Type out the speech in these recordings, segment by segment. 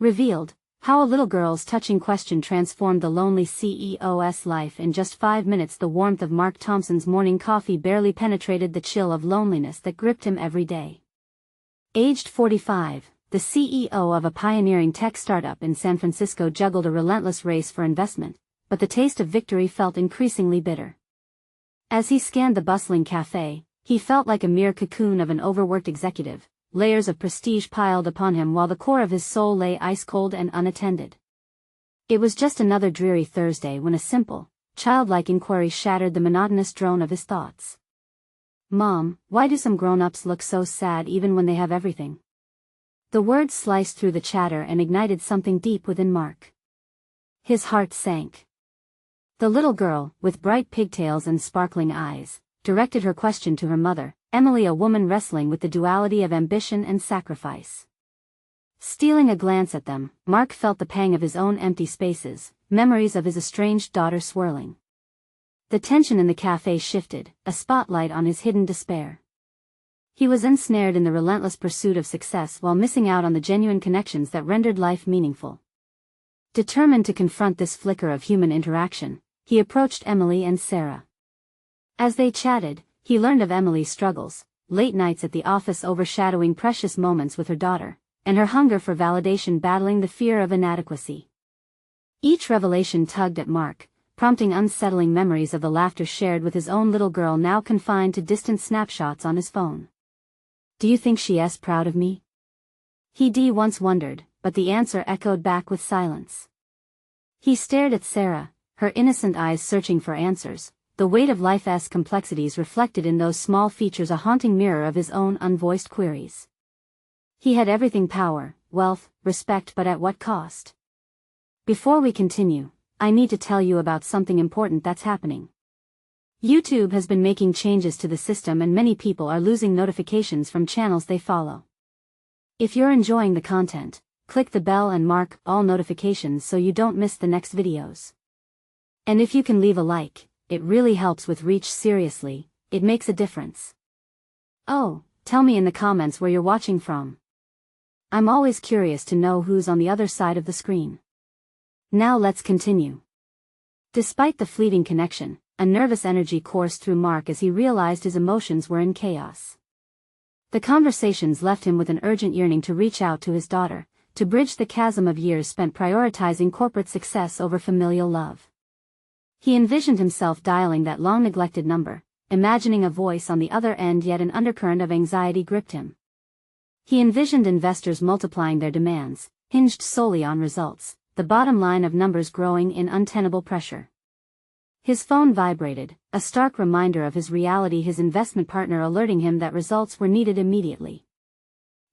Revealed, how a little girl's touching question transformed the lonely CEO's life. In just 5 minutes, the warmth of Mark Thompson's morning coffee barely penetrated the chill of loneliness that gripped him every day. Aged 45, the CEO of a pioneering tech startup in San Francisco juggled a relentless race for investment, but the taste of victory felt increasingly bitter. As he scanned the bustling cafe, he felt like a mere cocoon of an overworked executive, layers of prestige piled upon him while the core of his soul lay ice-cold and unattended. It was just another dreary Thursday when a simple, childlike inquiry shattered the monotonous drone of his thoughts. "Mom, why do some grown-ups look so sad even when they have everything?" The words sliced through the chatter and ignited something deep within Mark. His heart sank. The little girl, with bright pigtails and sparkling eyes, directed her question to her mother, Emily, a woman wrestling with the duality of ambition and sacrifice. Stealing a glance at them, Mark felt the pang of his own empty spaces, memories of his estranged daughter swirling. The tension in the cafe shifted, a spotlight on his hidden despair. He was ensnared in the relentless pursuit of success while missing out on the genuine connections that rendered life meaningful. Determined to confront this flicker of human interaction, he approached Emily and Sarah. As they chatted, he learned of Emily's struggles, late nights at the office overshadowing precious moments with her daughter, and her hunger for validation battling the fear of inadequacy. Each revelation tugged at Mark, prompting unsettling memories of the laughter shared with his own little girl now confined to distant snapshots on his phone. "Do you think she's proud of me?" He once wondered, but the answer echoed back with silence. He stared at Sarah, her innocent eyes searching for answers, the weight of life's complexities reflected in those small features, a haunting mirror of his own unvoiced queries. He had everything: power, wealth, respect, but at what cost? Before we continue, I need to tell you about something important that's happening. YouTube has been making changes to the system and many people are losing notifications from channels they follow. If you're enjoying the content, click the bell and mark all notifications so you don't miss the next videos. And if you can leave a like, it really helps with reach. Seriously, it makes a difference. Oh, tell me in the comments where you're watching from. I'm always curious to know who's on the other side of the screen. Now let's continue. Despite the fleeting connection, a nervous energy coursed through Mark as he realized his emotions were in chaos. The conversations left him with an urgent yearning to reach out to his daughter, to bridge the chasm of years spent prioritizing corporate success over familial love. He envisioned himself dialing that long-neglected number, imagining a voice on the other end, yet an undercurrent of anxiety gripped him. He envisioned investors multiplying their demands, hinged solely on results, the bottom line of numbers growing in untenable pressure. His phone vibrated, a stark reminder of his reality, his investment partner alerting him that results were needed immediately.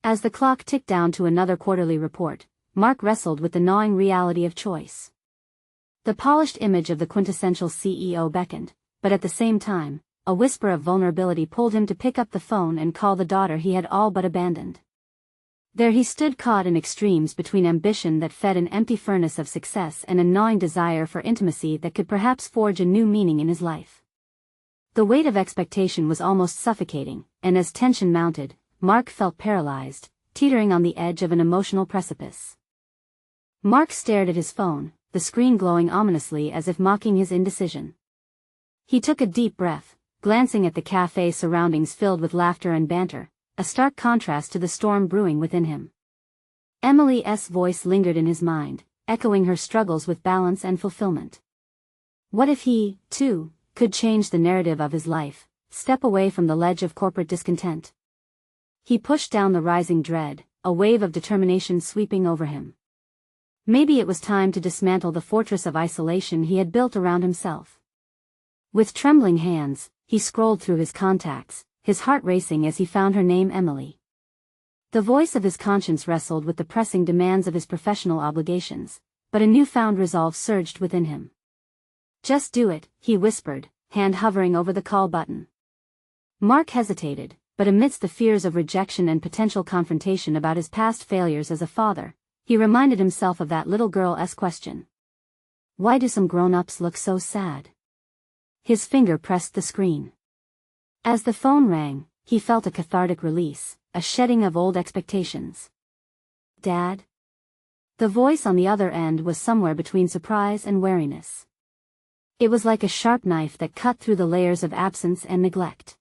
As the clock ticked down to another quarterly report, Mark wrestled with the gnawing reality of choice. The polished image of the quintessential CEO beckoned, but at the same time, a whisper of vulnerability pulled him to pick up the phone and call the daughter he had all but abandoned. There he stood, caught in extremes between ambition that fed an empty furnace of success and a gnawing desire for intimacy that could perhaps forge a new meaning in his life. The weight of expectation was almost suffocating, and as tension mounted, Mark felt paralyzed, teetering on the edge of an emotional precipice. Mark stared at his phone, the screen glowing ominously as if mocking his indecision. He took a deep breath, glancing at the cafe's surroundings filled with laughter and banter, a stark contrast to the storm brewing within him. Emily's voice lingered in his mind, echoing her struggles with balance and fulfillment. What if he, too, could change the narrative of his life, step away from the ledge of corporate discontent? He pushed down the rising dread, a wave of determination sweeping over him. Maybe it was time to dismantle the fortress of isolation he had built around himself. With trembling hands, he scrolled through his contacts, his heart racing as he found her name, Emily. The voice of his conscience wrestled with the pressing demands of his professional obligations, but a newfound resolve surged within him. "Just do it," he whispered, hand hovering over the call button. Mark hesitated, but amidst the fears of rejection and potential confrontation about his past failures as a father, he reminded himself of that little girl's question. "Why do some grown-ups look so sad?" His finger pressed the screen. As the phone rang, he felt a cathartic release, a shedding of old expectations. "Dad?" The voice on the other end was somewhere between surprise and wariness. It was like a sharp knife that cut through the layers of absence and neglect.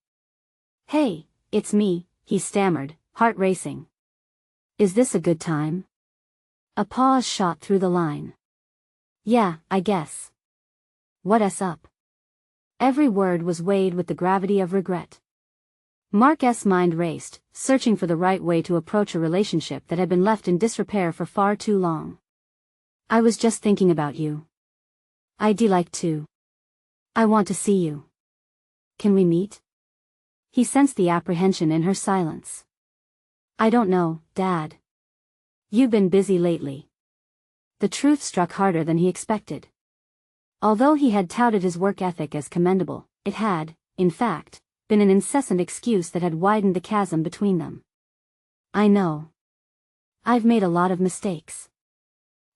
"Hey, it's me," he stammered, heart racing. "Is this a good time?" A pause shot through the line. "Yeah, I guess." "What's up?" Every word was weighed with the gravity of regret. Mark's mind raced, searching for the right way to approach a relationship that had been left in disrepair for far too long. "I was just thinking about you. I'd like to. I want to see you. Can we meet?" He sensed the apprehension in her silence. "I don't know, Dad. You've been busy lately." The truth struck harder than he expected. Although he had touted his work ethic as commendable, it had, in fact, been an incessant excuse that had widened the chasm between them. "I know. I've made a lot of mistakes.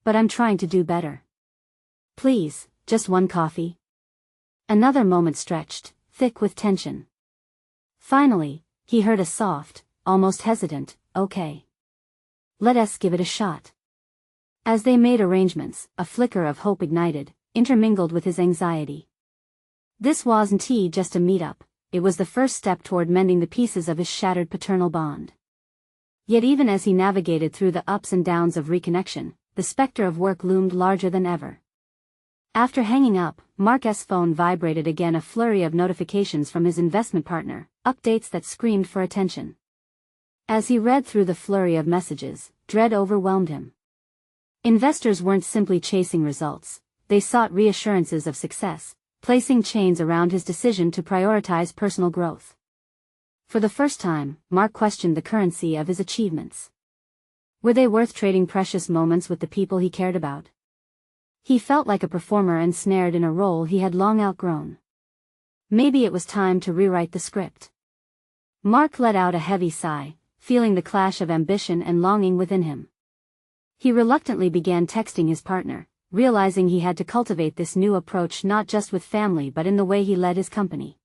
But I'm trying to do better. Please, just one coffee?" Another moment stretched, thick with tension. Finally, he heard a soft, almost hesitant, "Okay. Let us give it a shot." As they made arrangements, a flicker of hope ignited, intermingled with his anxiety. This wasn't just a meet-up. It was the first step toward mending the pieces of his shattered paternal bond. Yet even as he navigated through the ups and downs of reconnection, the specter of work loomed larger than ever. After hanging up, Mark's phone vibrated again, a flurry of notifications from his investment partner, updates that screamed for attention. As he read through the flurry of messages, dread overwhelmed him. Investors weren't simply chasing results, they sought reassurances of success, placing chains around his decision to prioritize personal growth. For the first time, Mark questioned the currency of his achievements. Were they worth trading precious moments with the people he cared about? He felt like a performer ensnared in a role he had long outgrown. Maybe it was time to rewrite the script. Mark let out a heavy sigh, feeling the clash of ambition and longing within him. He reluctantly began texting his partner, realizing he had to cultivate this new approach not just with family but in the way he led his company.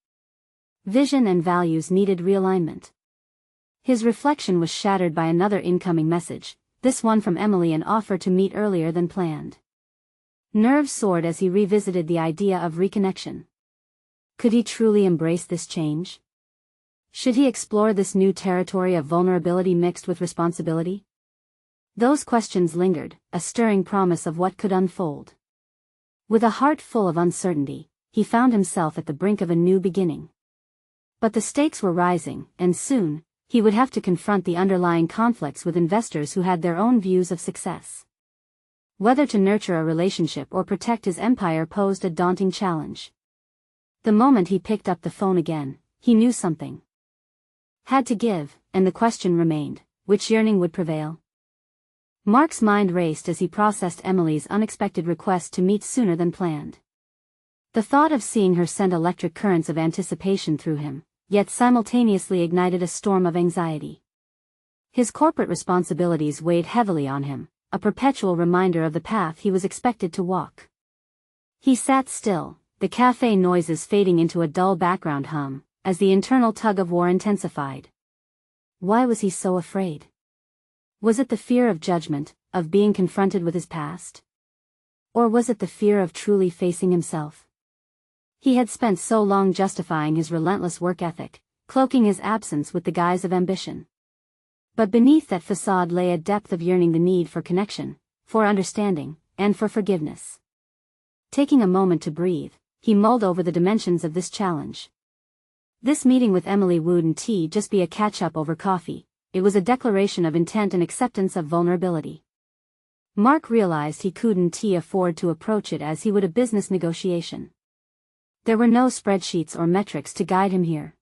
Vision and values needed realignment. His reflection was shattered by another incoming message, this one from Emily, an offer to meet earlier than planned. Nerves soared as he revisited the idea of reconnection. Could he truly embrace this change? Should he explore this new territory of vulnerability mixed with responsibility? Those questions lingered, a stirring promise of what could unfold. With a heart full of uncertainty, he found himself at the brink of a new beginning. But the stakes were rising, and soon, he would have to confront the underlying conflicts with investors who had their own views of success. Whether to nurture a relationship or protect his empire posed a daunting challenge. The moment he picked up the phone again, he knew something had to give, and the question remained, which yearning would prevail? Mark's mind raced as he processed Emily's unexpected request to meet sooner than planned. The thought of seeing her sent electric currents of anticipation through him, yet simultaneously ignited a storm of anxiety. His corporate responsibilities weighed heavily on him, a perpetual reminder of the path he was expected to walk. He sat still, the cafe noises fading into a dull background hum, as the internal tug-of-war intensified. Why was he so afraid? Was it the fear of judgment, of being confronted with his past? Or was it the fear of truly facing himself? He had spent so long justifying his relentless work ethic, cloaking his absence with the guise of ambition. But beneath that facade lay a depth of yearning, the need for connection, for understanding, and for forgiveness. Taking a moment to breathe, he mulled over the dimensions of this challenge. This meeting with Emily wouldn't just be a catch-up over coffee. It was a declaration of intent and acceptance of vulnerability. Mark realized he couldn't afford to approach it as he would a business negotiation. There were no spreadsheets or metrics to guide him here.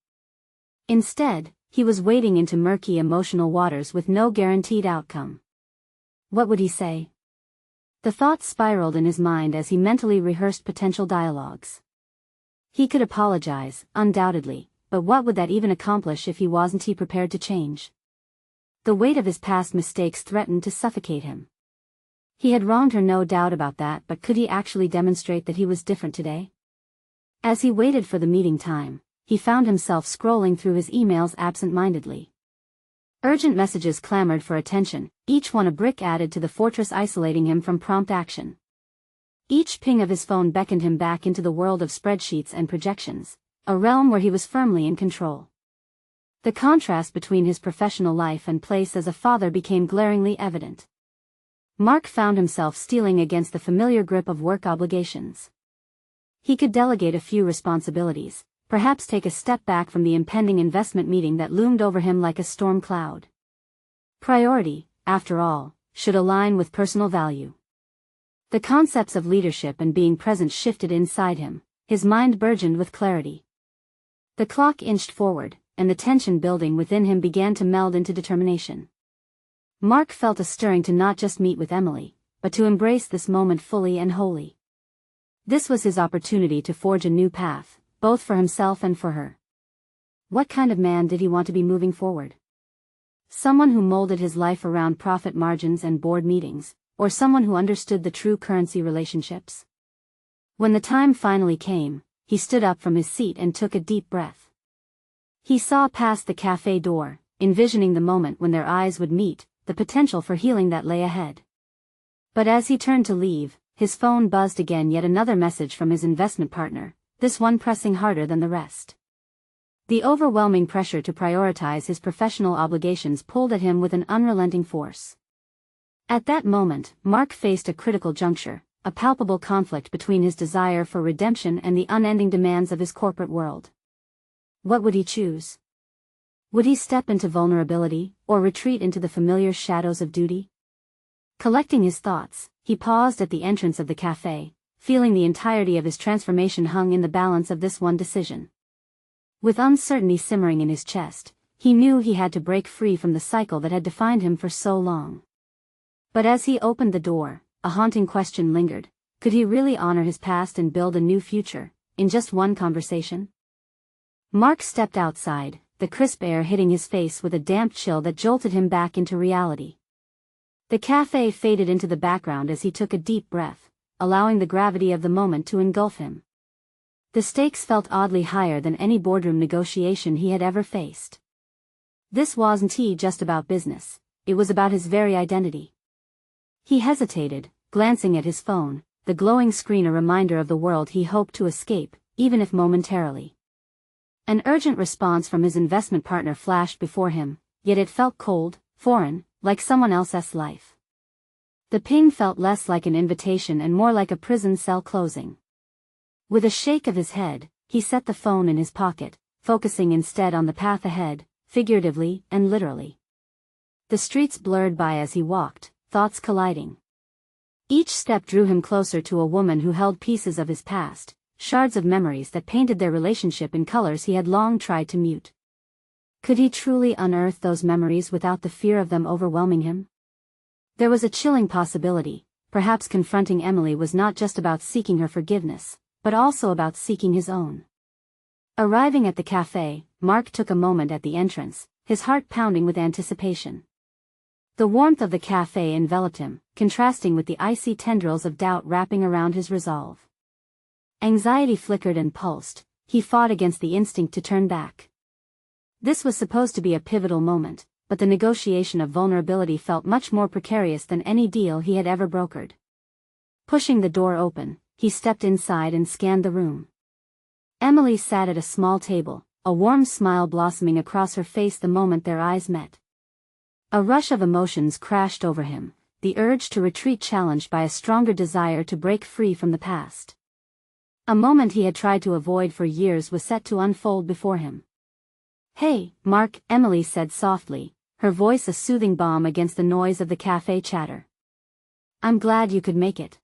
Instead, he was wading into murky emotional waters with no guaranteed outcome. What would he say? The thoughts spiraled in his mind as he mentally rehearsed potential dialogues. He could apologize, undoubtedly, but what would that even accomplish if he wasn't prepared to change? The weight of his past mistakes threatened to suffocate him. He had wronged her, no doubt about that, but could he actually demonstrate that he was different today? As he waited for the meeting time, he found himself scrolling through his emails absent-mindedly. Urgent messages clamored for attention, each one a brick added to the fortress isolating him from prompt action. Each ping of his phone beckoned him back into the world of spreadsheets and projections, a realm where he was firmly in control. The contrast between his professional life and place as a father became glaringly evident. Mark found himself steeling against the familiar grip of work obligations. He could delegate a few responsibilities, perhaps take a step back from the impending investment meeting that loomed over him like a storm cloud. Priority, after all, should align with personal value. The concepts of leadership and being present shifted inside him, his mind burgeoned with clarity. The clock inched forward, and the tension building within him began to meld into determination. Mark felt a stirring to not just meet with Emily, but to embrace this moment fully and wholly. This was his opportunity to forge a new path, both for himself and for her. What kind of man did he want to be moving forward? Someone who molded his life around profit margins and board meetings, or someone who understood the true currency relationships? When the time finally came, he stood up from his seat and took a deep breath. He saw past the cafe door, envisioning the moment when their eyes would meet, the potential for healing that lay ahead. But as he turned to leave, his phone buzzed again, yet another message from his investment partner, this one pressing harder than the rest. The overwhelming pressure to prioritize his professional obligations pulled at him with an unrelenting force. At that moment, Mark faced a critical juncture, a palpable conflict between his desire for redemption and the unending demands of his corporate world. What would he choose? Would he step into vulnerability, or retreat into the familiar shadows of duty? Collecting his thoughts, he paused at the entrance of the cafe, feeling the entirety of his transformation hung in the balance of this one decision. With uncertainty simmering in his chest, he knew he had to break free from the cycle that had defined him for so long. But as he opened the door, a haunting question lingered: could he really honor his past and build a new future, in just one conversation? Mark stepped outside, the crisp air hitting his face with a damp chill that jolted him back into reality. The cafe faded into the background as he took a deep breath, allowing the gravity of the moment to engulf him. The stakes felt oddly higher than any boardroom negotiation he had ever faced. This wasn't just about business, it was about his very identity. He hesitated, glancing at his phone, the glowing screen a reminder of the world he hoped to escape, even if momentarily. An urgent response from his investment partner flashed before him, yet it felt cold, foreign, like someone else's life. The ping felt less like an invitation and more like a prison cell closing. With a shake of his head, he set the phone in his pocket, focusing instead on the path ahead, figuratively and literally. The streets blurred by as he walked, thoughts colliding. Each step drew him closer to a woman who held pieces of his past, shards of memories that painted their relationship in colors he had long tried to mute. Could he truly unearth those memories without the fear of them overwhelming him? There was a chilling possibility: perhaps confronting Emily was not just about seeking her forgiveness, but also about seeking his own. Arriving at the cafe, Mark took a moment at the entrance, his heart pounding with anticipation. The warmth of the cafe enveloped him, contrasting with the icy tendrils of doubt wrapping around his resolve. Anxiety flickered and pulsed, he fought against the instinct to turn back. This was supposed to be a pivotal moment, but the negotiation of vulnerability felt much more precarious than any deal he had ever brokered. Pushing the door open, he stepped inside and scanned the room. Emily sat at a small table, a warm smile blossoming across her face the moment their eyes met. A rush of emotions crashed over him, the urge to retreat challenged by a stronger desire to break free from the past. A moment he had tried to avoid for years was set to unfold before him. "Hey, Mark," Emily said softly, her voice a soothing balm against the noise of the cafe chatter. "I'm glad you could make it."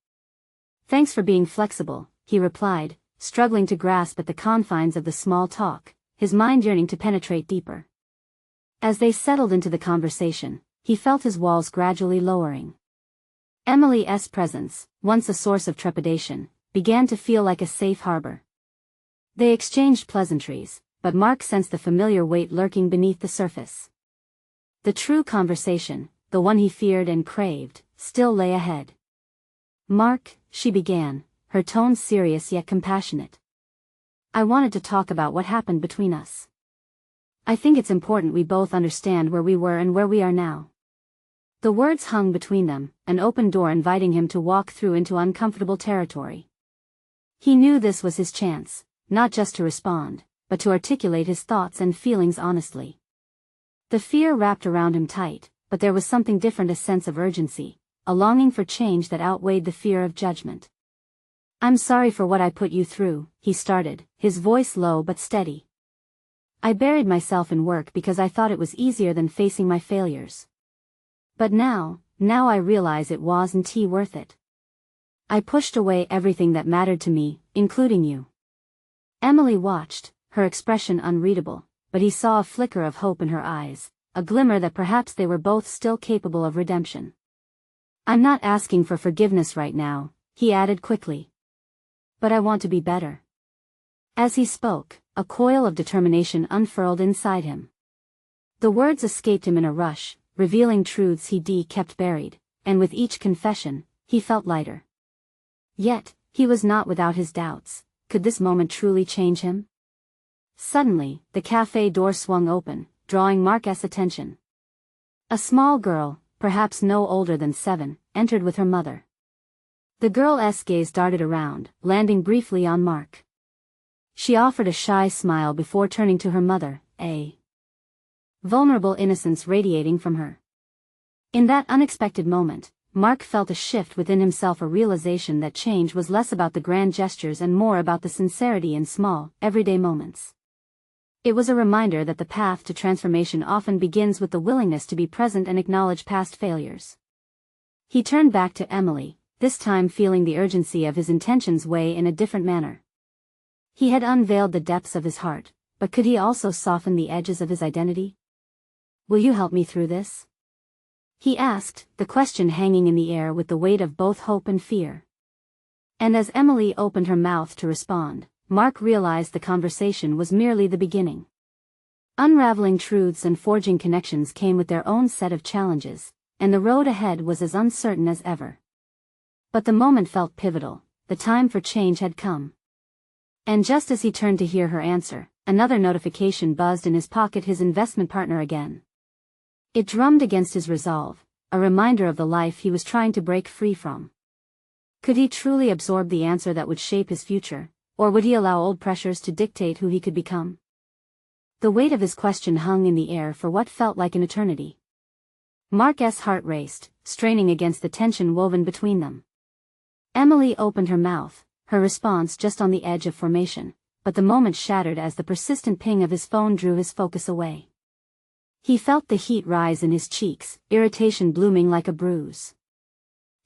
"Thanks for being flexible," he replied, struggling to grasp at the confines of the small talk, his mind yearning to penetrate deeper. As they settled into the conversation, he felt his walls gradually lowering. Emily's presence, once a source of trepidation, began to feel like a safe harbor. They exchanged pleasantries, but Mark sensed the familiar weight lurking beneath the surface. The true conversation, the one he feared and craved, still lay ahead. "Mark," she began, her tone serious yet compassionate. "I wanted to talk about what happened between us. I think it's important we both understand where we were and where we are now." The words hung between them, an open door inviting him to walk through into uncomfortable territory. He knew this was his chance, not just to respond, but to articulate his thoughts and feelings honestly. The fear wrapped around him tight, but there was something different, a sense of urgency, a longing for change that outweighed the fear of judgment. "I'm sorry for what I put you through," he started, his voice low but steady. "I buried myself in work because I thought it was easier than facing my failures. But now I realize it wasn't worth it. I pushed away everything that mattered to me, including you." Emily watched, her expression unreadable, but he saw a flicker of hope in her eyes, a glimmer that perhaps they were both still capable of redemption. "I'm not asking for forgiveness right now," he added quickly. "But I want to be better." As he spoke, a coil of determination unfurled inside him. The words escaped him in a rush, revealing truths he kept buried, and with each confession, he felt lighter. Yet, he was not without his doubts. Could this moment truly change him? Suddenly, the cafe door swung open, drawing Mark's attention. A small girl, perhaps no older than 7, entered with her mother. The girl's gaze darted around, landing briefly on Mark. She offered a shy smile before turning to her mother, a vulnerable innocence radiating from her. In that unexpected moment, Mark felt a shift within himself, a realization that change was less about the grand gestures and more about the sincerity in small, everyday moments. It was a reminder that the path to transformation often begins with the willingness to be present and acknowledge past failures. He turned back to Emily, this time feeling the urgency of his intentions weigh in a different manner. He had unveiled the depths of his heart, but could he also soften the edges of his identity? "Will you help me through this?" he asked, the question hanging in the air with the weight of both hope and fear. And as Emily opened her mouth to respond, Mark realized the conversation was merely the beginning. Unraveling truths and forging connections came with their own set of challenges, and the road ahead was as uncertain as ever. But the moment felt pivotal, the time for change had come. And just as he turned to hear her answer, another notification buzzed in his pocket, his investment partner again. It drummed against his resolve, a reminder of the life he was trying to break free from. Could he truly absorb the answer that would shape his future, or would he allow old pressures to dictate who he could become? The weight of his question hung in the air for what felt like an eternity. Mark's heart raced, straining against the tension woven between them. Emily opened her mouth, her response just on the edge of formation, but the moment shattered as the persistent ping of his phone drew his focus away. He felt the heat rise in his cheeks, irritation blooming like a bruise.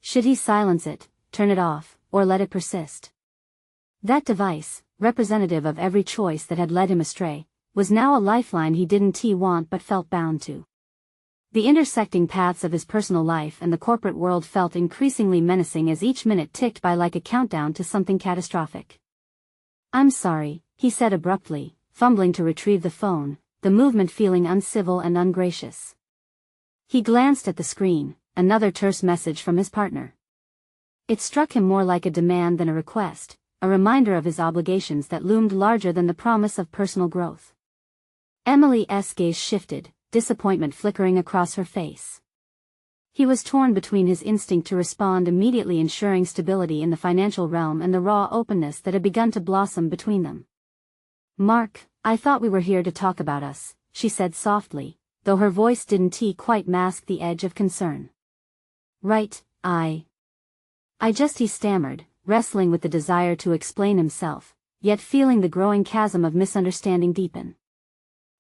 Should he silence it, turn it off, or let it persist? That device, representative of every choice that had led him astray, was now a lifeline he didn't want but felt bound to. The intersecting paths of his personal life and the corporate world felt increasingly menacing as each minute ticked by like a countdown to something catastrophic. "I'm sorry," he said abruptly, fumbling to retrieve the phone, the movement feeling uncivil and ungracious. He glanced at the screen, another terse message from his partner. It struck him more like a demand than a request, a reminder of his obligations that loomed larger than the promise of personal growth. Emily's gaze shifted, disappointment flickering across her face. He was torn between his instinct to respond immediately, ensuring stability in the financial realm, and the raw openness that had begun to blossom between them. "Mark, I thought we were here to talk about us," she said softly, though her voice didn't quite mask the edge of concern. "Right, I just," he stammered, wrestling with the desire to explain himself, yet feeling the growing chasm of misunderstanding deepen.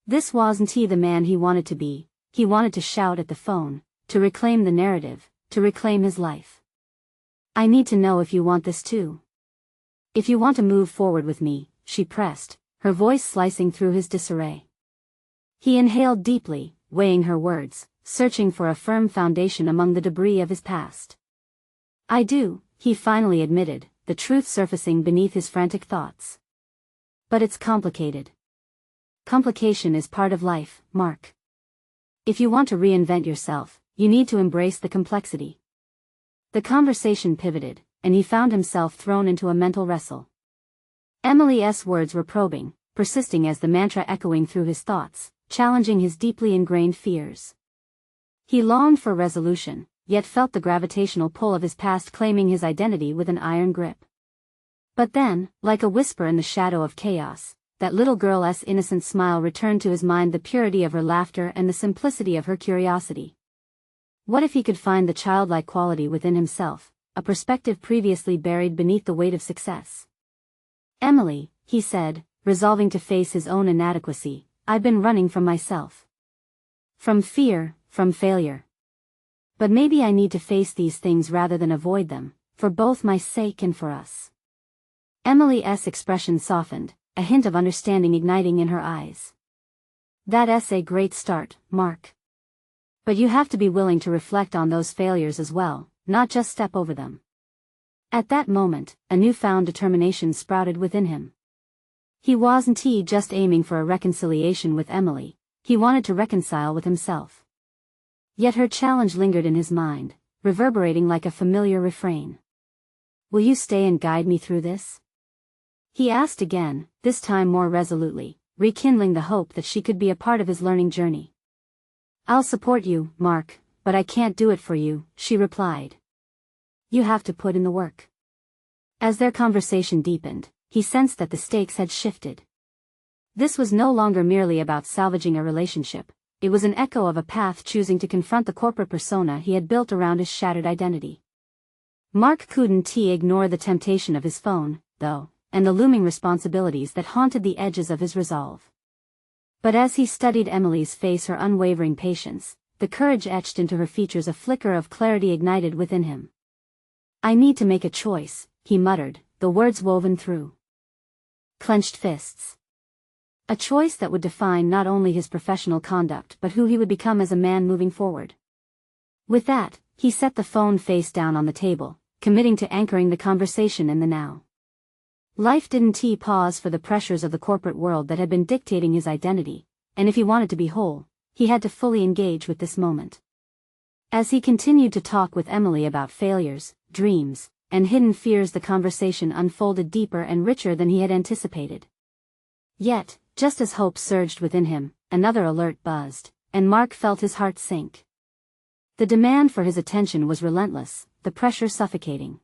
This wasn't the man he wanted to be. He wanted to shout at the phone, to reclaim the narrative, to reclaim his life. "I need to know if you want this too. If you want to move forward with me," she pressed, her voice slicing through his disarray. He inhaled deeply, weighing her words, searching for a firm foundation among the debris of his past. "I do," he finally admitted, the truth surfacing beneath his frantic thoughts. "But it's complicated. Complication is part of life, Mark. If you want to reinvent yourself, you need to embrace the complexity." The conversation pivoted, and he found himself thrown into a mental wrestle. Emily's words were probing, persisting as the mantra echoing through his thoughts, challenging his deeply ingrained fears. He longed for resolution, yet felt the gravitational pull of his past claiming his identity with an iron grip. But then, like a whisper in the shadow of chaos, that little girl's innocent smile returned to his mind, the purity of her laughter and the simplicity of her curiosity. What if he could find the childlike quality within himself, a perspective previously buried beneath the weight of success? "Emily," he said, resolving to face his own inadequacy, "I've been running from myself. From fear, from failure. But maybe I need to face these things rather than avoid them, for both my sake and for us." Emily's expression softened, a hint of understanding igniting in her eyes. "That's a great start, Mark. But you have to be willing to reflect on those failures as well, not just step over them." At that moment, a newfound determination sprouted within him. He wasn't just aiming for a reconciliation with Emily, he wanted to reconcile with himself. Yet her challenge lingered in his mind, reverberating like a familiar refrain. "Will you stay and guide me through this?" he asked again, this time more resolutely, rekindling the hope that she could be a part of his learning journey. "I'll support you, Mark, but I can't do it for you," she replied. "You have to put in the work." As their conversation deepened, he sensed that the stakes had shifted. This was no longer merely about salvaging a relationship, it was an echo of a path choosing to confront the corporate persona he had built around his shattered identity. Mark couldn't ignore the temptation of his phone, though, and the looming responsibilities that haunted the edges of his resolve. But as he studied Emily's face, her unwavering patience, the courage etched into her features, a flicker of clarity ignited within him. "I need to make a choice," he muttered, the words woven through clenched fists. A choice that would define not only his professional conduct but who he would become as a man moving forward. With that, he set the phone face down on the table, committing to anchoring the conversation in the now. Life didn't pause for the pressures of the corporate world that had been dictating his identity, and if he wanted to be whole, he had to fully engage with this moment. As he continued to talk with Emily about failures, dreams, and hidden fears, the conversation unfolded deeper and richer than he had anticipated. Yet, just as hope surged within him, another alert buzzed, and Mark felt his heart sink. The demand for his attention was relentless, the pressure suffocating.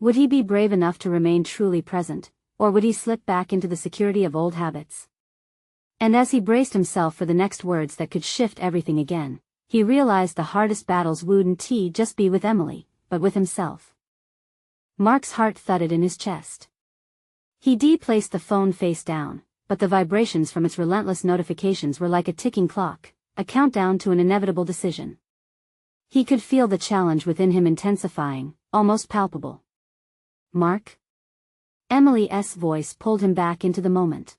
Would he be brave enough to remain truly present, or would he slip back into the security of old habits? And as he braced himself for the next words that could shift everything again, he realized the hardest battles wouldn't just be with Emily, but with himself. Mark's heart thudded in his chest. He placed the phone face down, but the vibrations from its relentless notifications were like a ticking clock, a countdown to an inevitable decision. He could feel the challenge within him intensifying, almost palpable. "Mark?" Emily's voice pulled him back into the moment.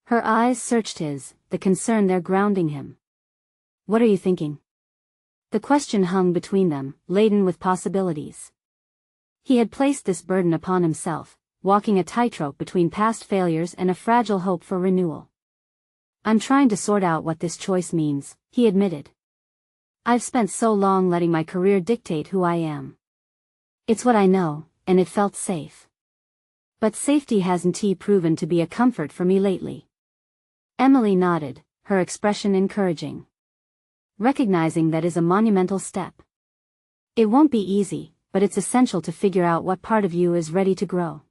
Her eyes searched his, the concern there grounding him. "What are you thinking?" The question hung between them, laden with possibilities. He had placed this burden upon himself, walking a tightrope between past failures and a fragile hope for renewal. "I'm trying to sort out what this choice means," he admitted. "I've spent so long letting my career dictate who I am. It's what I know, and it felt safe. But safety hasn't proven to be a comfort for me lately." Emily nodded, her expression encouraging. "Recognizing that is a monumental step. It won't be easy, but it's essential to figure out what part of you is ready to grow."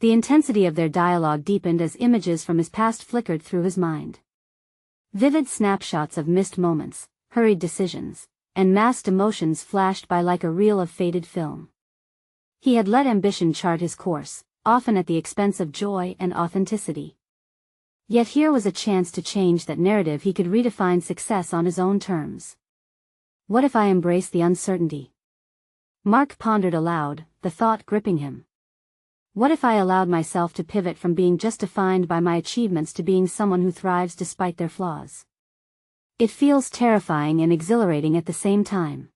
The intensity of their dialogue deepened as images from his past flickered through his mind. Vivid snapshots of missed moments, hurried decisions, and masked emotions flashed by like a reel of faded film. He had let ambition chart his course, often at the expense of joy and authenticity. Yet here was a chance to change that narrative. He could redefine success on his own terms. What if I embrace the uncertainty? Mark pondered aloud, the thought gripping him. What if I allowed myself to pivot from being just defined by my achievements to being someone who thrives despite their flaws? It feels terrifying and exhilarating at the same time.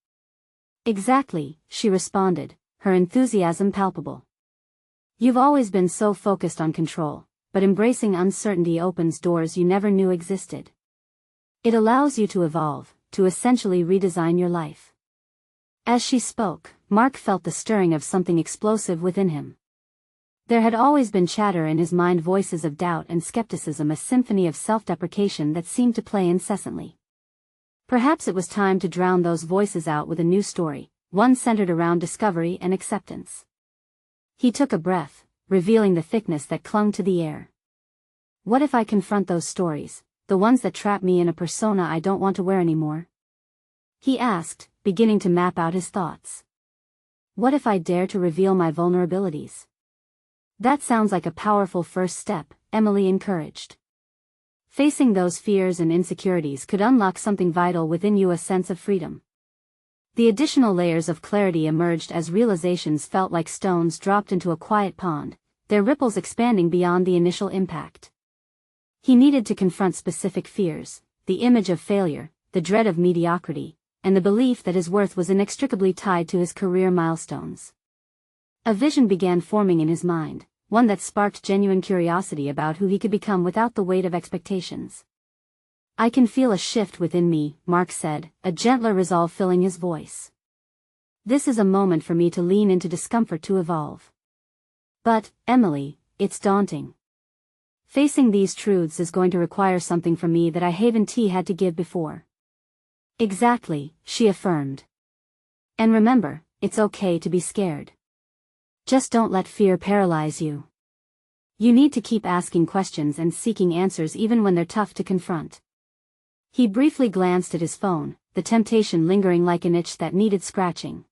Exactly, she responded, her enthusiasm palpable. You've always been so focused on control, but embracing uncertainty opens doors you never knew existed. It allows you to evolve, to essentially redesign your life. As she spoke, Mark felt the stirring of something explosive within him. There had always been chatter in his mind, voices of doubt and skepticism, a symphony of self-deprecation that seemed to play incessantly. Perhaps it was time to drown those voices out with a new story, one centered around discovery and acceptance. He took a breath, revealing the thickness that clung to the air. What if I confront those stories, the ones that trap me in a persona I don't want to wear anymore? He asked, beginning to map out his thoughts. What if I dare to reveal my vulnerabilities? That sounds like a powerful first step, Emily encouraged. Facing those fears and insecurities could unlock something vital within you, a sense of freedom. The additional layers of clarity emerged as realizations felt like stones dropped into a quiet pond, their ripples expanding beyond the initial impact. He needed to confront specific fears, the image of failure, the dread of mediocrity, and the belief that his worth was inextricably tied to his career milestones. A vision began forming in his mind, one that sparked genuine curiosity about who he could become without the weight of expectations. I can feel a shift within me, Mark said, a gentler resolve filling his voice. This is a moment for me to lean into discomfort to evolve. But, Emily, it's daunting. Facing these truths is going to require something from me that I haven't had to give before. Exactly, she affirmed. And remember, it's okay to be scared. Just don't let fear paralyze you. You need to keep asking questions and seeking answers even when they're tough to confront. He briefly glanced at his phone, the temptation lingering like an itch that needed scratching.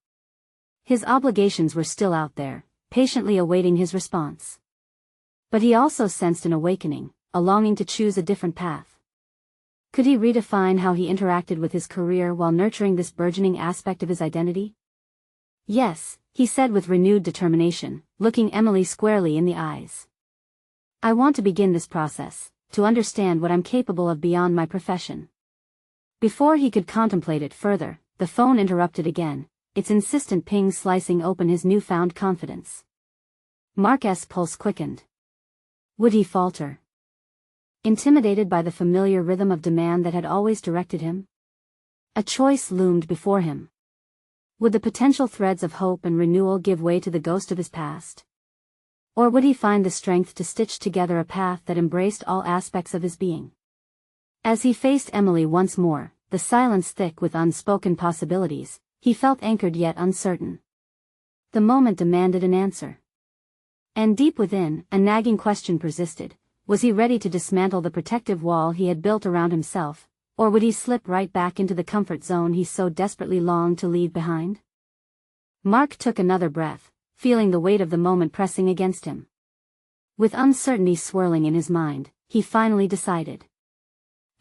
His obligations were still out there, patiently awaiting his response. But he also sensed an awakening, a longing to choose a different path. Could he redefine how he interacted with his career while nurturing this burgeoning aspect of his identity? Yes, he said with renewed determination, looking Emily squarely in the eyes. I want to begin this process, to understand what I'm capable of beyond my profession. Before he could contemplate it further, the phone interrupted again, its insistent ping slicing open his newfound confidence. Mark's pulse quickened. Would he falter? Intimidated by the familiar rhythm of demand that had always directed him? A choice loomed before him. Would the potential threads of hope and renewal give way to the ghost of his past? Or would he find the strength to stitch together a path that embraced all aspects of his being? As he faced Emily once more, the silence thick with unspoken possibilities, he felt anchored yet uncertain. The moment demanded an answer. And deep within, a nagging question persisted. Was he ready to dismantle the protective wall he had built around himself, or would he slip right back into the comfort zone he so desperately longed to leave behind? Mark took another breath, feeling the weight of the moment pressing against him. With uncertainty swirling in his mind, he finally decided.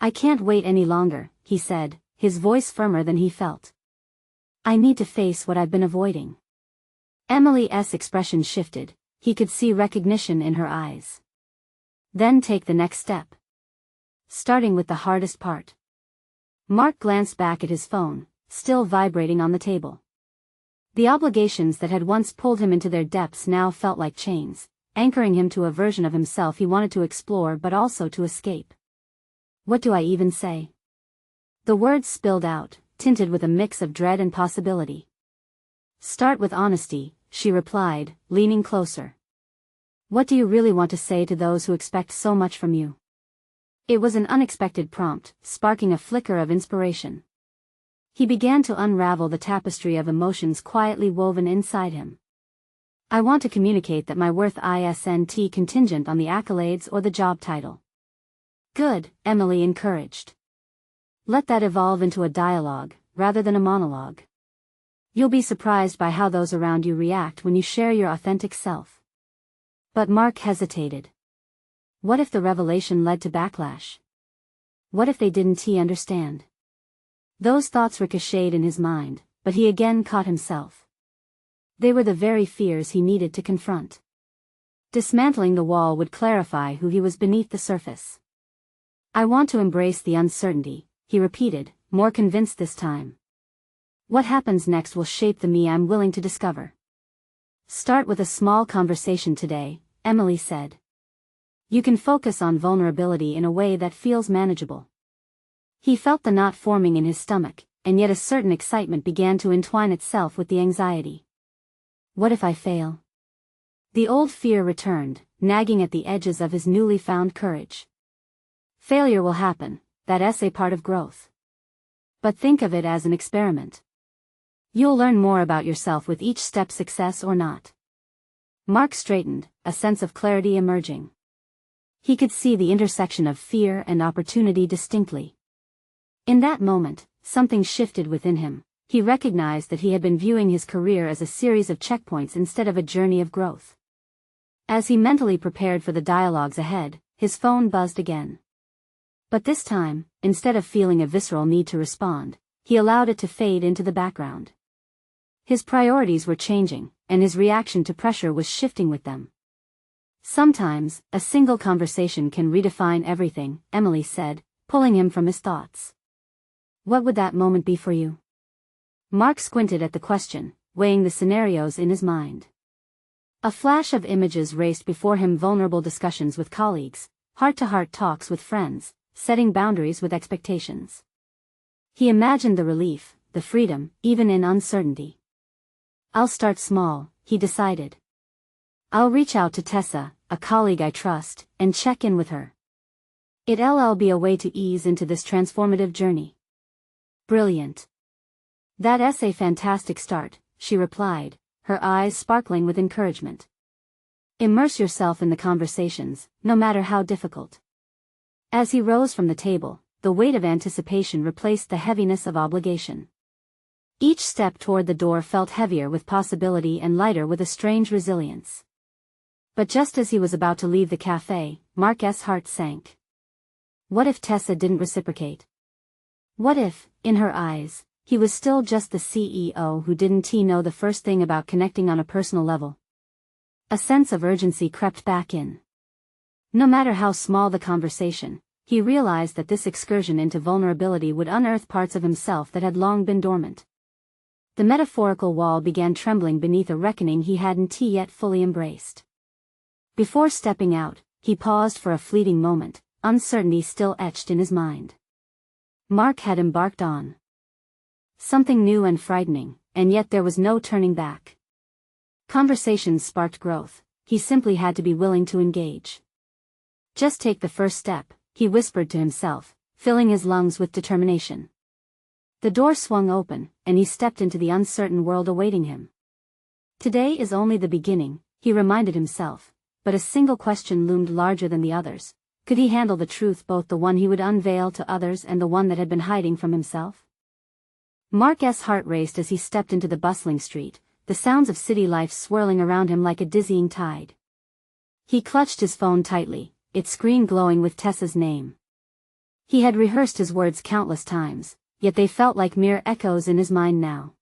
I can't wait any longer, he said, his voice firmer than he felt. I need to face what I've been avoiding. Emily's expression shifted, he could see recognition in her eyes. Then take the next step. Starting with the hardest part. Mark glanced back at his phone, still vibrating on the table. The obligations that had once pulled him into their depths now felt like chains, anchoring him to a version of himself he wanted to explore but also to escape. What do I even say? The words spilled out, tinted with a mix of dread and possibility. Start with honesty, she replied, leaning closer. What do you really want to say to those who expect so much from you? It was an unexpected prompt, sparking a flicker of inspiration. He began to unravel the tapestry of emotions quietly woven inside him. I want to communicate that my worth isn't contingent on the accolades or the job title. Good, Emily encouraged. Let that evolve into a dialogue, rather than a monologue. You'll be surprised by how those around you react when you share your authentic self. But Mark hesitated. What if the revelation led to backlash? What if they didn't understand? Those thoughts ricocheted in his mind, but he again caught himself. They were the very fears he needed to confront. Dismantling the wall would clarify who he was beneath the surface. I want to embrace the uncertainty, he repeated, more convinced this time. What happens next will shape the me I'm willing to discover. Start with a small conversation today, Emily said. You can focus on vulnerability in a way that feels manageable. He felt the knot forming in his stomach, and yet a certain excitement began to entwine itself with the anxiety. What if I fail? The old fear returned, nagging at the edges of his newly found courage. Failure will happen, that's a part of growth. But think of it as an experiment. You'll learn more about yourself with each step, success or not. Mark straightened, a sense of clarity emerging. He could see the intersection of fear and opportunity distinctly. In that moment, something shifted within him. He recognized that he had been viewing his career as a series of checkpoints instead of a journey of growth. As he mentally prepared for the dialogues ahead, his phone buzzed again. But this time, instead of feeling a visceral need to respond, he allowed it to fade into the background. His priorities were changing, and his reaction to pressure was shifting with them. Sometimes, a single conversation can redefine everything, Emily said, pulling him from his thoughts. What would that moment be for you? Mark squinted at the question, weighing the scenarios in his mind. A flash of images raced before him: vulnerable discussions with colleagues, heart-to-heart talks with friends, setting boundaries with expectations. He imagined the relief, the freedom, even in uncertainty. I'll start small, he decided. I'll reach out to Tessa, a colleague I trust, and check in with her. It'll be a way to ease into this transformative journey. Brilliant. That's a fantastic start, she replied, her eyes sparkling with encouragement. Immerse yourself in the conversations, no matter how difficult. As he rose from the table, the weight of anticipation replaced the heaviness of obligation. Each step toward the door felt heavier with possibility and lighter with a strange resilience. But just as he was about to leave the cafe, Mark's heart sank. What if Tessa didn't reciprocate? What if, in her eyes, he was still just the CEO who didn't know the first thing about connecting on a personal level? A sense of urgency crept back in. No matter how small the conversation, he realized that this excursion into vulnerability would unearth parts of himself that had long been dormant. The metaphorical wall began trembling beneath a reckoning he hadn't yet fully embraced. Before stepping out, he paused for a fleeting moment, uncertainty still etched in his mind. Mark had embarked on something new and frightening, and yet there was no turning back. Conversations sparked growth, he simply had to be willing to engage. Just take the first step, he whispered to himself, filling his lungs with determination. The door swung open, and he stepped into the uncertain world awaiting him. Today is only the beginning, he reminded himself, but a single question loomed larger than the others. Could he handle the truth, both the one he would unveil to others and the one that had been hiding from himself? Mark's heart raced as he stepped into the bustling street, the sounds of city life swirling around him like a dizzying tide. He clutched his phone tightly, its screen glowing with Tessa's name. He had rehearsed his words countless times, yet they felt like mere echoes in his mind now.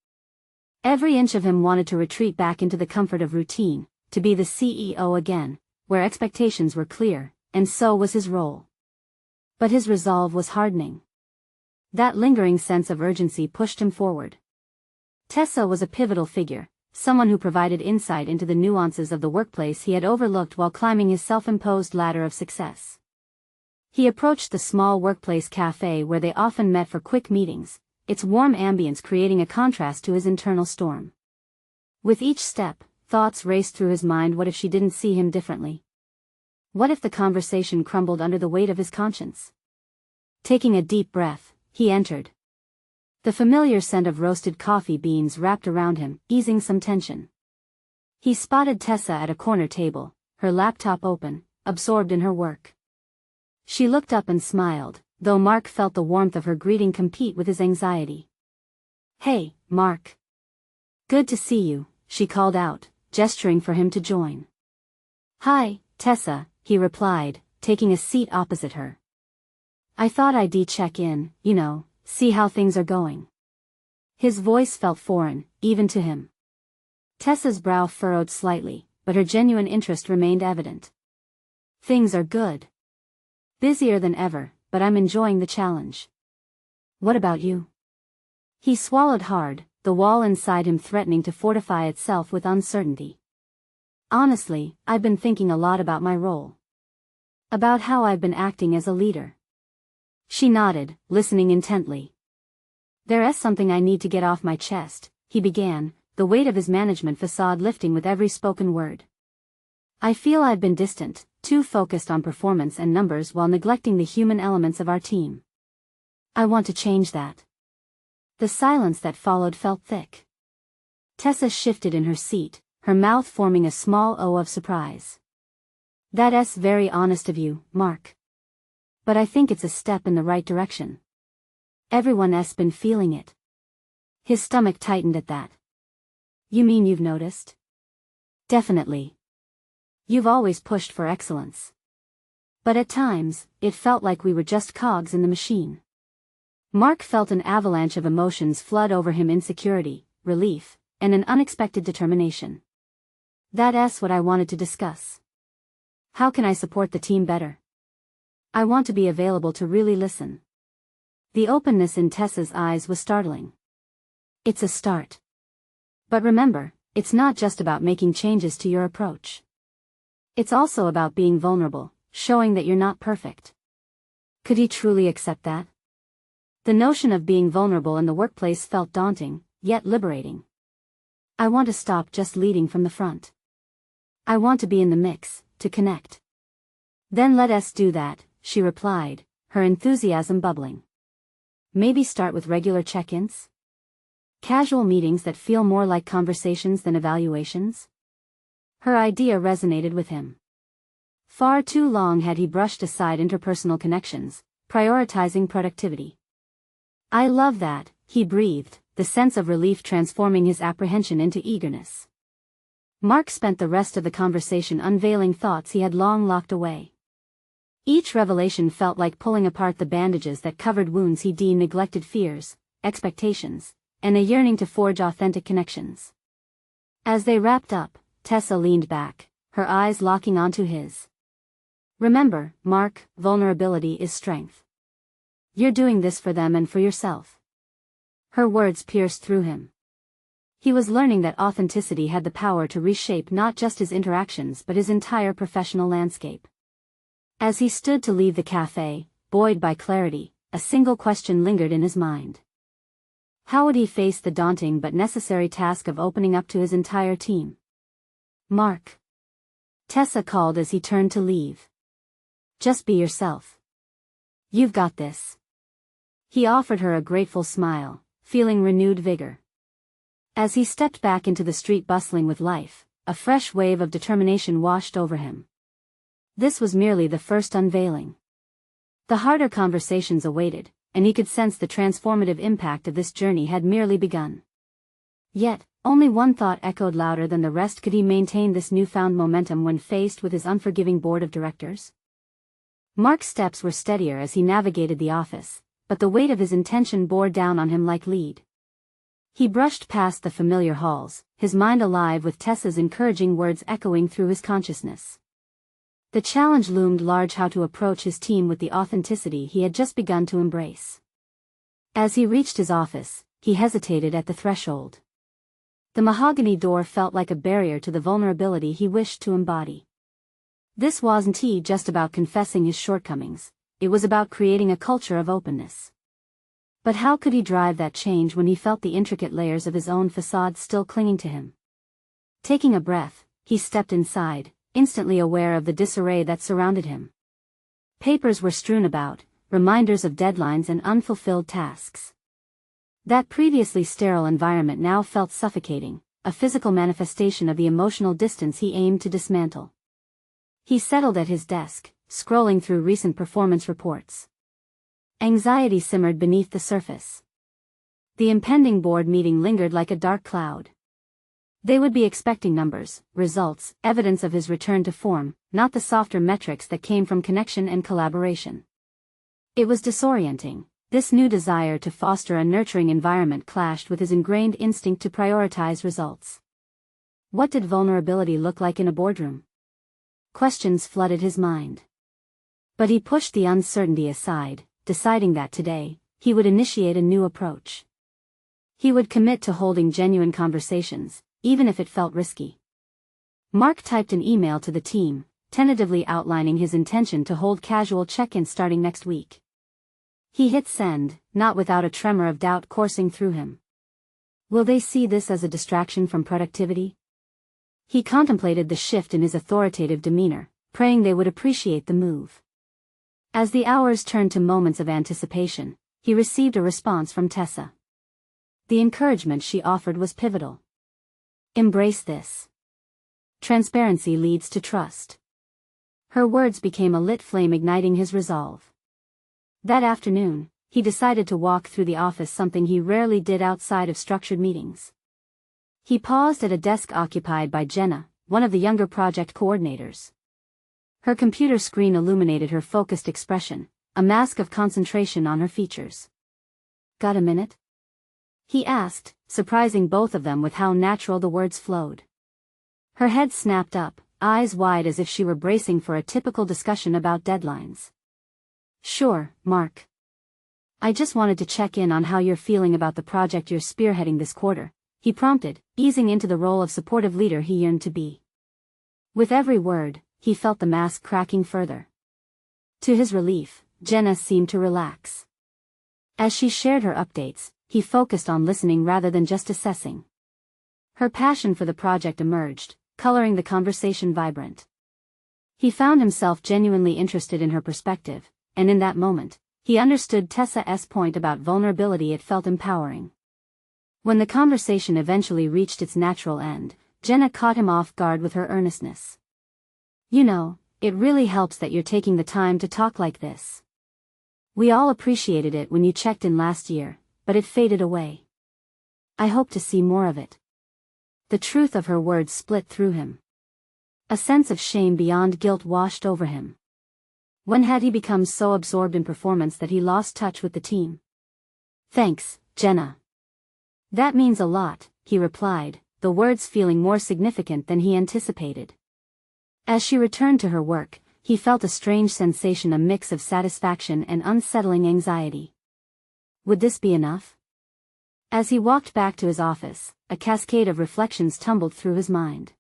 Every inch of him wanted to retreat back into the comfort of routine, to be the CEO again, where expectations were clear, and so was his role. But his resolve was hardening. That lingering sense of urgency pushed him forward. Tessa was a pivotal figure, someone who provided insight into the nuances of the workplace he had overlooked while climbing his self-imposed ladder of success. He approached the small workplace cafe where they often met for quick meetings, its warm ambience creating a contrast to his internal storm. With each step, thoughts raced through his mind. What if she didn't see him differently? What if the conversation crumbled under the weight of his conscience? Taking a deep breath, he entered. The familiar scent of roasted coffee beans wrapped around him, easing some tension. He spotted Tessa at a corner table, her laptop open, absorbed in her work. She looked up and smiled, though Mark felt the warmth of her greeting compete with his anxiety. "Hey, Mark. Good to see you," she called out, gesturing for him to join. "Hi, Tessa," he replied, taking a seat opposite her. "I thought I'd check in, see how things are going." His voice felt foreign, even to him. Tessa's brow furrowed slightly, but her genuine interest remained evident. "Things are good. Busier than ever, but I'm enjoying the challenge. What about you?" He swallowed hard, the wall inside him threatening to fortify itself with uncertainty. "Honestly, I've been thinking a lot about my role. About how I've been acting as a leader." She nodded, listening intently. "There's something I need to get off my chest," he began, the weight of his management facade lifting with every spoken word. "I feel I've been distant, too focused on performance and numbers while neglecting the human elements of our team. I want to change that." The silence that followed felt thick. Tessa shifted in her seat, her mouth forming a small O of surprise. "That's very honest of you, Mark. But I think it's a step in the right direction. Everyone's been feeling it." His stomach tightened at that. "You mean you've noticed?" "Definitely. You've always pushed for excellence. But at times, it felt like we were just cogs in the machine." Mark felt an avalanche of emotions flood over him: insecurity, relief, and an unexpected determination. "That's what I wanted to discuss. How can I support the team better? I want to be available to really listen." The openness in Tessa's eyes was startling. "It's a start. But remember, it's not just about making changes to your approach. It's also about being vulnerable, showing that you're not perfect." Could he truly accept that? The notion of being vulnerable in the workplace felt daunting, yet liberating. "I want to stop just leading from the front. I want to be in the mix, to connect." "Then let us do that," she replied, her enthusiasm bubbling. "Maybe start with regular check-ins? Casual meetings that feel more like conversations than evaluations?" Her idea resonated with him. Far too long had he brushed aside interpersonal connections, prioritizing productivity. "I love that," he breathed, the sense of relief transforming his apprehension into eagerness. Mark spent the rest of the conversation unveiling thoughts he had long locked away. Each revelation felt like pulling apart the bandages that covered wounds he deemed neglected: fears, expectations, and a yearning to forge authentic connections. As they wrapped up, Tessa leaned back, her eyes locking onto his. "Remember, Mark, vulnerability is strength. You're doing this for them and for yourself." Her words pierced through him. He was learning that authenticity had the power to reshape not just his interactions but his entire professional landscape. As he stood to leave the cafe, buoyed by clarity, a single question lingered in his mind. How would he face the daunting but necessary task of opening up to his entire team? "Mark," Tessa called as he turned to leave. "Just be yourself. You've got this." He offered her a grateful smile, feeling renewed vigor. As he stepped back into the street bustling with life, a fresh wave of determination washed over him. This was merely the first unveiling. The harder conversations awaited, and he could sense the transformative impact of this journey had merely begun. Yet, only one thought echoed louder than the rest: could he maintain this newfound momentum when faced with his unforgiving board of directors? Mark's steps were steadier as he navigated the office, but the weight of his intention bore down on him like lead. He brushed past the familiar halls, his mind alive with Tessa's encouraging words echoing through his consciousness. The challenge loomed large: how to approach his team with the authenticity he had just begun to embrace. As he reached his office, he hesitated at the threshold. The mahogany door felt like a barrier to the vulnerability he wished to embody. This wasn't just about confessing his shortcomings, it was about creating a culture of openness. But how could he drive that change when he felt the intricate layers of his own facade still clinging to him? Taking a breath, he stepped inside, instantly aware of the disarray that surrounded him. Papers were strewn about, reminders of deadlines and unfulfilled tasks. That previously sterile environment now felt suffocating, a physical manifestation of the emotional distance he aimed to dismantle. He settled at his desk, scrolling through recent performance reports. Anxiety simmered beneath the surface. The impending board meeting lingered like a dark cloud. They would be expecting numbers, results, evidence of his return to form, not the softer metrics that came from connection and collaboration. It was disorienting. This new desire to foster a nurturing environment clashed with his ingrained instinct to prioritize results. What did vulnerability look like in a boardroom? Questions flooded his mind. But he pushed the uncertainty aside, deciding that today, he would initiate a new approach. He would commit to holding genuine conversations, even if it felt risky. Mark typed an email to the team, tentatively outlining his intention to hold casual check-ins starting next week. He hit send, not without a tremor of doubt coursing through him. Will they see this as a distraction from productivity? He contemplated the shift in his authoritative demeanor, praying they would appreciate the move. As the hours turned to moments of anticipation, he received a response from Tessa. The encouragement she offered was pivotal. Embrace this. Transparency leads to trust. Her words became a lit flame igniting his resolve. That afternoon, he decided to walk through the office, something he rarely did outside of structured meetings. He paused at a desk occupied by Jenna, one of the younger project coordinators. Her computer screen illuminated her focused expression, a mask of concentration on her features. "Got a minute?" he asked, surprising both of them with how natural the words flowed. Her head snapped up, eyes wide as if she were bracing for a typical discussion about deadlines. "Sure, Mark. I just wanted to check in on how you're feeling about the project you're spearheading this quarter," he prompted, easing into the role of supportive leader he yearned to be. With every word, he felt the mask cracking further. To his relief, Jenna seemed to relax. As she shared her updates, he focused on listening rather than just assessing. Her passion for the project emerged, coloring the conversation vibrant. He found himself genuinely interested in her perspective, and in that moment, he understood Tessa's point about vulnerability. It felt empowering. When the conversation eventually reached its natural end, Jenna caught him off guard with her earnestness. "You know, it really helps that you're taking the time to talk like this. We all appreciated it when you checked in last year, but it faded away. I hope to see more of it." The truth of her words split through him. A sense of shame beyond guilt washed over him. When had he become so absorbed in performance that he lost touch with the team? "Thanks, Jenna. That means a lot," he replied, the words feeling more significant than he anticipated. As she returned to her work, he felt a strange sensation, a mix of satisfaction and unsettling anxiety. Would this be enough? As he walked back to his office, a cascade of reflections tumbled through his mind.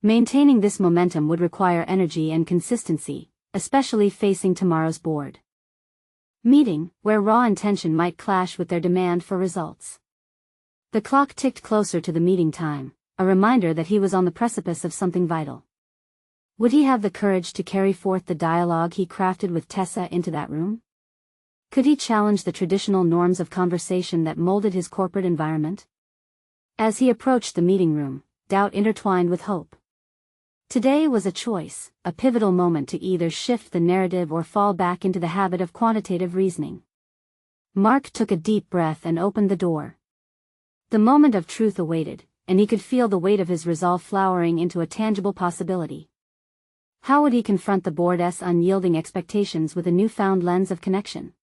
Maintaining this momentum would require energy and consistency, especially facing tomorrow's board meeting, where raw intention might clash with their demand for results. The clock ticked closer to the meeting time, a reminder that he was on the precipice of something vital. Would he have the courage to carry forth the dialogue he crafted with Tessa into that room? Could he challenge the traditional norms of conversation that molded his corporate environment? As he approached the meeting room, doubt intertwined with hope. Today was a choice, a pivotal moment to either shift the narrative or fall back into the habit of quantitative reasoning. Mark took a deep breath and opened the door. The moment of truth awaited, and he could feel the weight of his resolve flowering into a tangible possibility. How would he confront the board's unyielding expectations with a newfound lens of connection?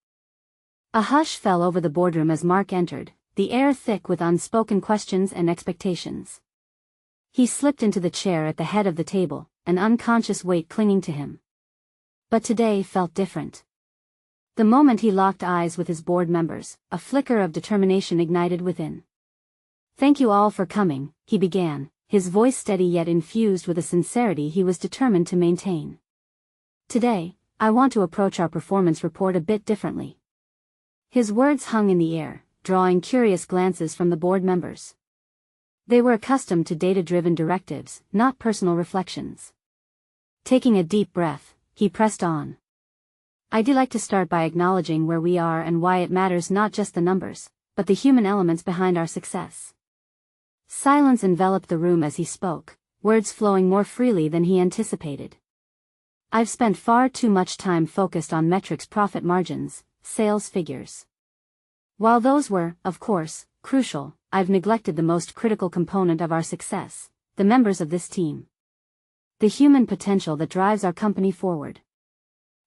A hush fell over the boardroom as Mark entered, the air thick with unspoken questions and expectations. He slipped into the chair at the head of the table, an unconscious weight clinging to him. But today felt different. The moment he locked eyes with his board members, a flicker of determination ignited within. "Thank you all for coming," he began, his voice steady yet infused with a sincerity he was determined to maintain. "Today, I want to approach our performance report a bit differently." His words hung in the air, drawing curious glances from the board members. They were accustomed to data-driven directives, not personal reflections. Taking a deep breath, he pressed on. "I'd like to start by acknowledging where we are and why it matters, not just the numbers, but the human elements behind our success." Silence enveloped the room as he spoke, words flowing more freely than he anticipated. "I've spent far too much time focused on metrics, profit margins, sales figures. While those were, of course, crucial, I've neglected the most critical component of our success, the members of this team. The human potential that drives our company forward."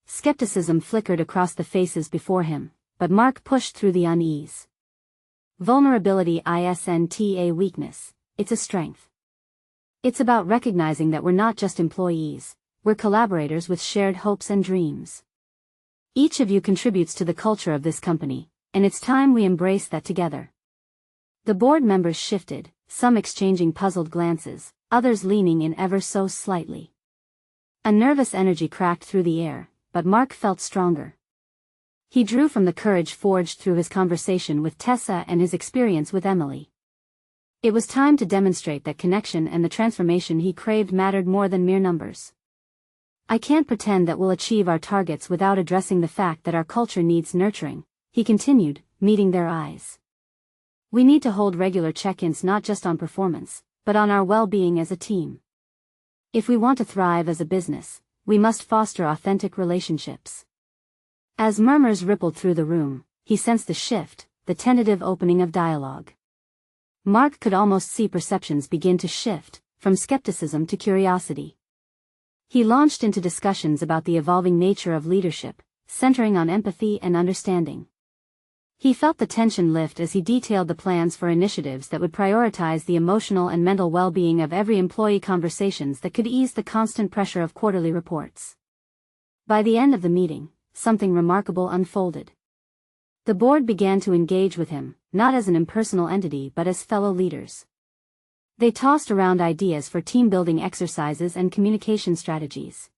Skepticism flickered across the faces before him, but Mark pushed through the unease. "Vulnerability isn't a weakness, it's a strength. It's about recognizing that we're not just employees, we're collaborators with shared hopes and dreams. Each of you contributes to the culture of this company, and it's time we embrace that together." The board members shifted, some exchanging puzzled glances, others leaning in ever so slightly. A nervous energy cracked through the air, but Mark felt stronger. He drew from the courage forged through his conversation with Tessa and his experience with Emily. It was time to demonstrate that connection and the transformation he craved mattered more than mere numbers. "I can't pretend that we'll achieve our targets without addressing the fact that our culture needs nurturing," he continued, meeting their eyes. We need to hold regular check-ins not just on performance, but on our well-being as a team. If we want to thrive as a business, we must foster authentic relationships. As murmurs rippled through the room, he sensed the shift, the tentative opening of dialogue. Mark could almost see perceptions begin to shift, from skepticism to curiosity. He launched into discussions about the evolving nature of leadership, centering on empathy and understanding. He felt the tension lift as he detailed the plans for initiatives that would prioritize the emotional and mental well-being of every employee, conversations that could ease the constant pressure of quarterly reports. By the end of the meeting, something remarkable unfolded. The board began to engage with him, not as an impersonal entity but as fellow leaders. They tossed around ideas for team-building exercises and communication strategies.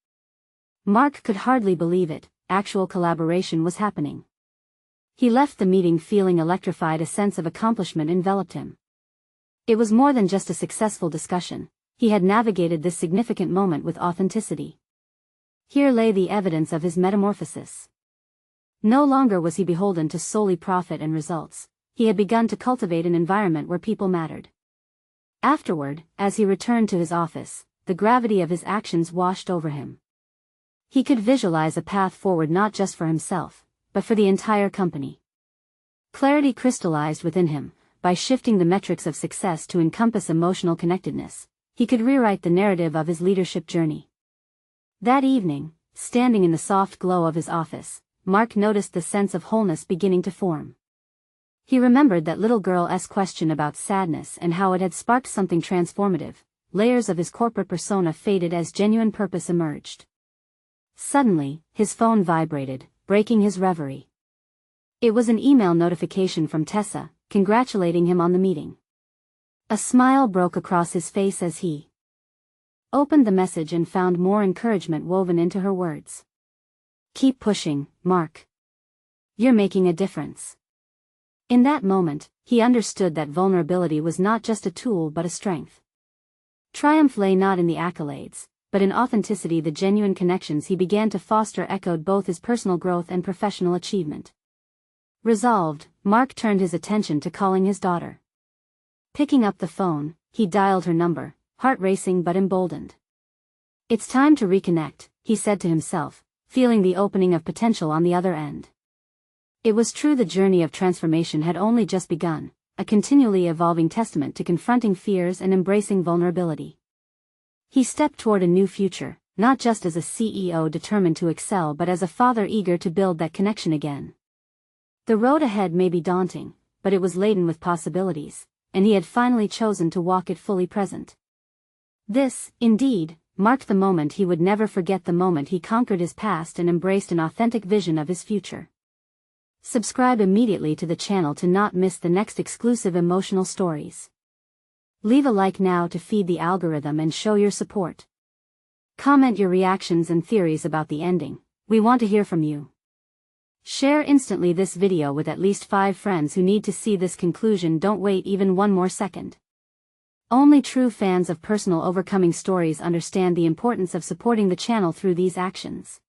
Mark could hardly believe it, actual collaboration was happening. He left the meeting feeling electrified, a sense of accomplishment enveloped him. It was more than just a successful discussion, he had navigated this significant moment with authenticity. Here lay the evidence of his metamorphosis. No longer was he beholden to solely profit and results, he had begun to cultivate an environment where people mattered. Afterward, as he returned to his office, the gravity of his actions washed over him. He could visualize a path forward not just for himself, but for the entire company. Clarity crystallized within him. By shifting the metrics of success to encompass emotional connectedness, he could rewrite the narrative of his leadership journey. That evening, standing in the soft glow of his office, Mark noticed the sense of wholeness beginning to form. He remembered that little girl's question about sadness and how it had sparked something transformative. Layers of his corporate persona faded as genuine purpose emerged. Suddenly, his phone vibrated, breaking his reverie. It was an email notification from Tessa, congratulating him on the meeting. A smile broke across his face as he opened the message and found more encouragement woven into her words. "Keep pushing, Mark. You're making a difference." In that moment, he understood that vulnerability was not just a tool but a strength. Triumph lay not in the accolades, but in authenticity. The genuine connections he began to foster echoed both his personal growth and professional achievement. Resolved, Mark turned his attention to calling his daughter. Picking up the phone, he dialed her number, heart racing but emboldened. "It's time to reconnect," he said to himself, feeling the opening of potential on the other end. It was true, the journey of transformation had only just begun, a continually evolving testament to confronting fears and embracing vulnerability. He stepped toward a new future, not just as a CEO determined to excel but as a father eager to build that connection again. The road ahead may be daunting, but it was laden with possibilities, and he had finally chosen to walk it fully present. This, indeed, marked the moment he would never forget, the moment he conquered his past and embraced an authentic vision of his future. Subscribe immediately to the channel to not miss the next exclusive emotional stories. Leave a like now to feed the algorithm and show your support. Comment your reactions and theories about the ending. We want to hear from you. Share instantly this video with at least 5 friends who need to see this conclusion. Don't wait even one more second. Only true fans of personal overcoming stories understand the importance of supporting the channel through these actions.